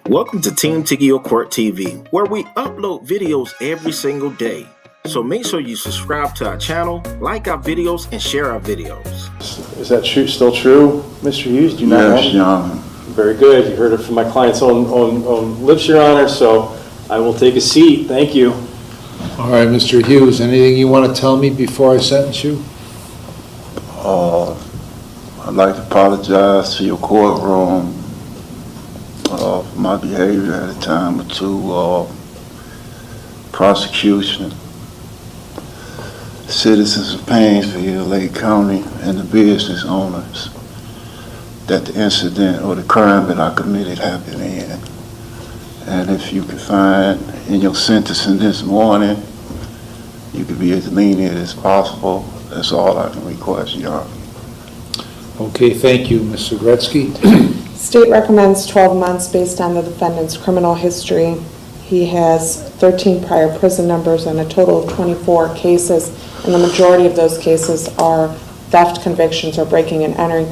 Welcome to Team Tiggio Court TV, where we upload videos every single day. So make sure you subscribe to our channel, like our videos, and share our videos. Is that still true, Mr. Hughes? Do you not Yes, Your Honor. Very good. You heard it from my client's own lips, Your Honor, so I will take a seat. Thank you. All right, Mr. Hughes, anything you want to tell me before I sentence you? I'd like to apologize to your courtroom for my behavior at a time or two. Prosecution, citizens of Painesville, Lake County, and the business owners that the incident or the crime that I committed happened in. And if you can find in your sentencing this morning, you could be as lenient as possible. That's all I can request, Your Honor. Okay, thank you, Ms. Zagretsky. State recommends 12 months based on the defendant's criminal history. He has 13 prior prison numbers and a total of 24 cases, and the majority of those cases are theft convictions or breaking and entering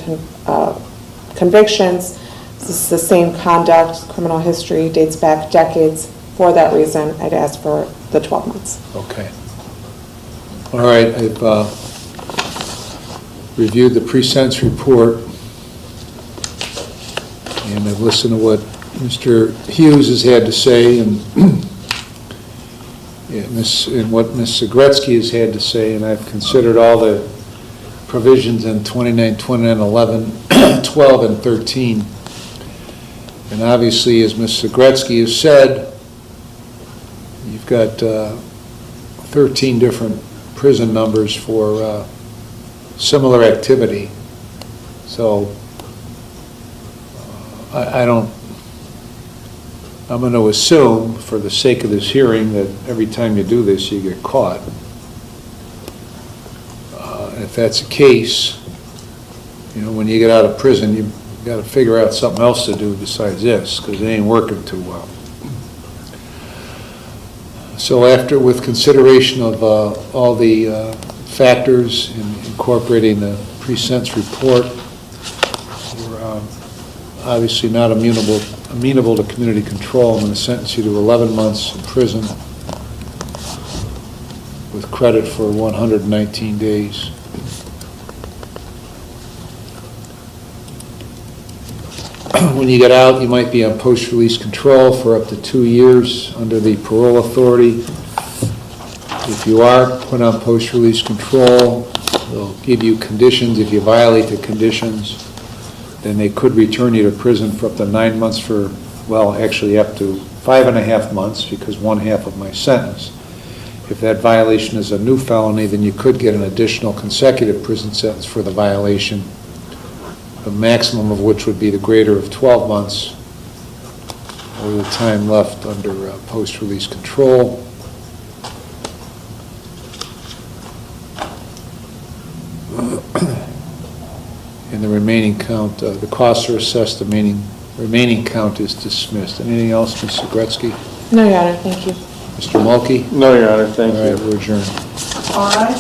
convictions. This is the same conduct. Criminal history dates back decades. For that reason, I'd ask for the 12 months. Okay. All right, I've reviewed the pre-sentence report, and I've listened to what Mr. Hughes has had to say and what Ms. Zagretsky has had to say, and I've considered all the provisions in 29, 29, 11, 12, and 13. And obviously, as Ms. Zagretsky has said, you've got 13 different prison numbers for similar activity. So I'm going to assume, for the sake of this hearing, that every time you do this, you get caught. If that's the case, you know, when you get out of prison, you've got to figure out something else to do besides this, because it ain't working too well. So after, with consideration of all the factors in incorporating the pre-sentence report, we're obviously not amenable to community control. I'm going to sentence you to 11 months in prison with credit for 119 days. When you get out, you might be on post-release control for up to 2 years under the parole authority. If you are put on post-release control, they'll give you conditions. If you violate the conditions, then they could return you to prison for up to 9 months for, well, actually up to 5.5 months, because 1/2 of my sentence. If that violation is a new felony, then you could get an additional consecutive prison sentence for the violation, the maximum of which would be the greater of 12 months or the time left under post-release control. And the remaining count, the costs are assessed, the remaining count is dismissed. Anything else, Ms. Zagretsky? No, Your Honor, thank you. Mr. Mulkey? No, Your Honor, thank you. All right, we're adjourned. All right.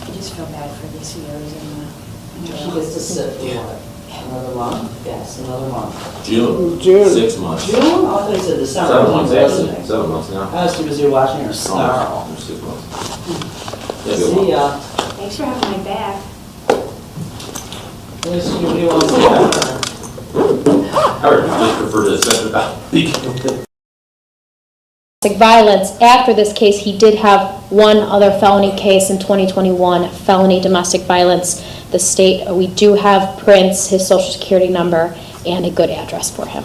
I just feel bad for these years and She gets to sit for what? Another month? Yes, another month. June. 6 months. June? I thought you said December. 7 months, wasn't actually. it? 7 months now. I was too busy watching her snarl. 6 months. Yeah, good See one. ya. thanks for having my back. At least you want to see her. I would just prefer to set it out. Domestic violence. After this case, he did have one other felony case in 2021, felony domestic violence. The state, we do have prints, his social security number, and a good address for him.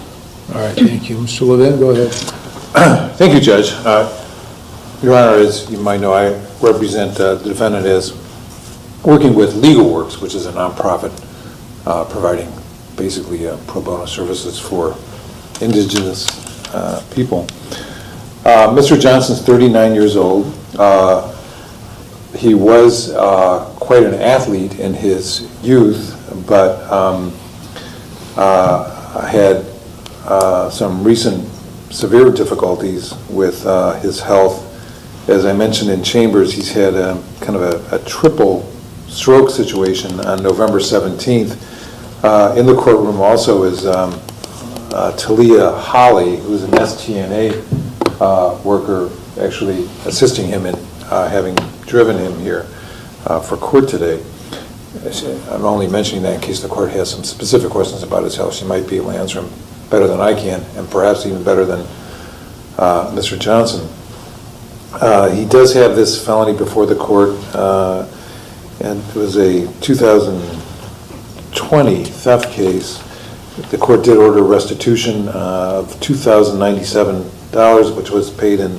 All right, thank you. Mr. Levin, go ahead. Thank you, Judge. Your Honor, as you might know, I represent the defendant as working with Legal Works, which is a nonprofit providing basically pro bono services for indigenous people. Mr. Johnson's 39 years old. He was quite an athlete in his youth, but had some recent severe difficulties with his health. As I mentioned in chambers, he's had kind of a triple stroke situation on November 17th. In the courtroom also is Talia Holly, who's an STNA worker, actually assisting him in having driven him here for court today. I'm only mentioning that in case the court has some specific questions about his health. She might be able to answer them better than I can, and perhaps even better than Mr. Johnson. He does have this felony before the court, and it was a 2020 theft case. The court did order restitution of $2,097, which was paid in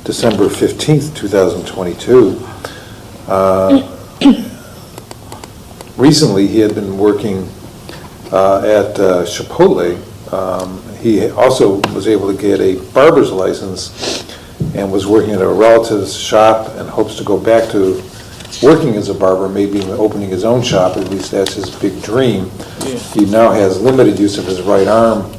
December 15th, 2022. Recently, he had been working at Chipotle. He also was able to get a barber's license and was working at a relative's shop and hopes to go back to working as a barber, maybe even opening his own shop. At least that's his big dream. Yeah. He now has limited use of his right arm,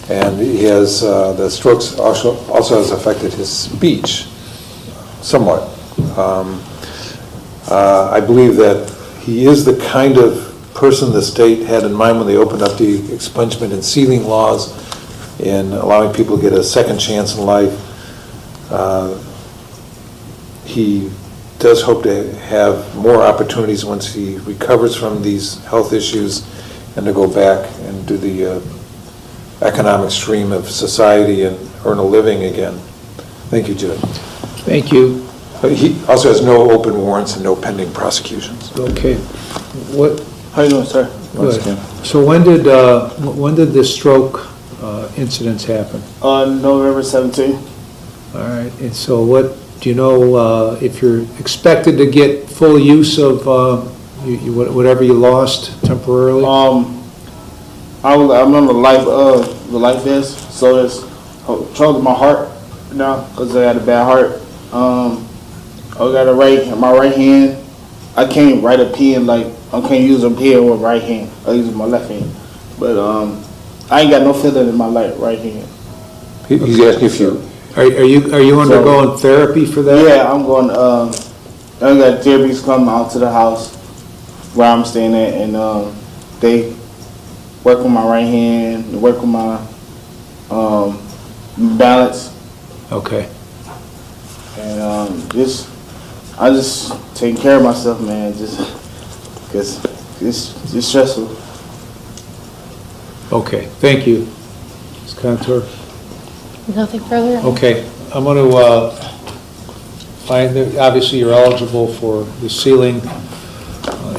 and he has the strokes also has affected his speech somewhat. I believe that he is the kind of person the state had in mind when they opened up the expungement and sealing laws in allowing people to get a second chance in life. He does hope to have more opportunities once he recovers from these health issues and to go back and do the economic stream of society and earn a living again. Thank you, Judge. Thank you. He also has no open warrants and no pending prosecutions. Okay. What? How you doing, sir? Good. So when did the stroke incidents happen? On November 17th. All right. And so what, do you know if you're expected to get full use of whatever you lost temporarily? I'm on the life vest, so it's controlling my heart now because I had a bad heart. I got my right hand. I can't write a pen I can't use a pen with right hand. I use my left hand, but I ain't got no feeling in my right hand. He's asking if you. Are you undergoing therapy for that? Yeah, I'm going. I got therapists come out to the house where I'm staying at, and they work on my right hand, they work on my balance. Okay. And I just taking care of myself, man. Just because it's stressful. Okay. Thank you, Ms. Contour. Nothing further? Okay, I'm going to find that obviously you're eligible for the sealing.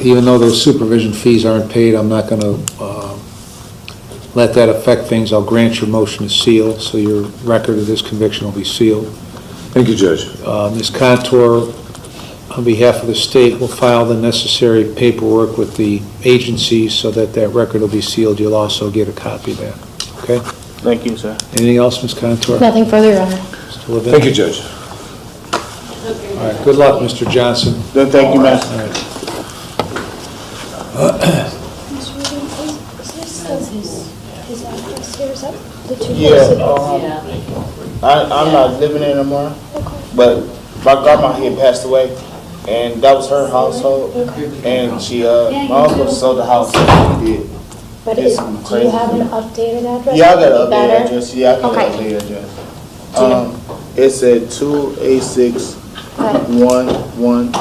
Even though those supervision fees aren't paid, I'm not going to let that affect things. I'll grant your motion to seal, so your record of this conviction will be sealed. Thank you, Judge. Ms. Contour, on behalf of the state, will file the necessary paperwork with the agency so that that record will be sealed. You'll also get a copy of that. Okay? Thank you, sir. Anything else, Ms. Contour? Nothing further, Your Honor. Mr. Levin? Thank you, Judge. All right, good luck, Mr. Johnson. Thank you, man. All right. His address here, is that the two I'm not living there anymore, but my grandma had passed away, and that was her household, and she, my uncle sold the house, he did. But do you have an updated address? Yeah, I got an updated address. Yeah, I can Okay. get an updated address. It's at 28611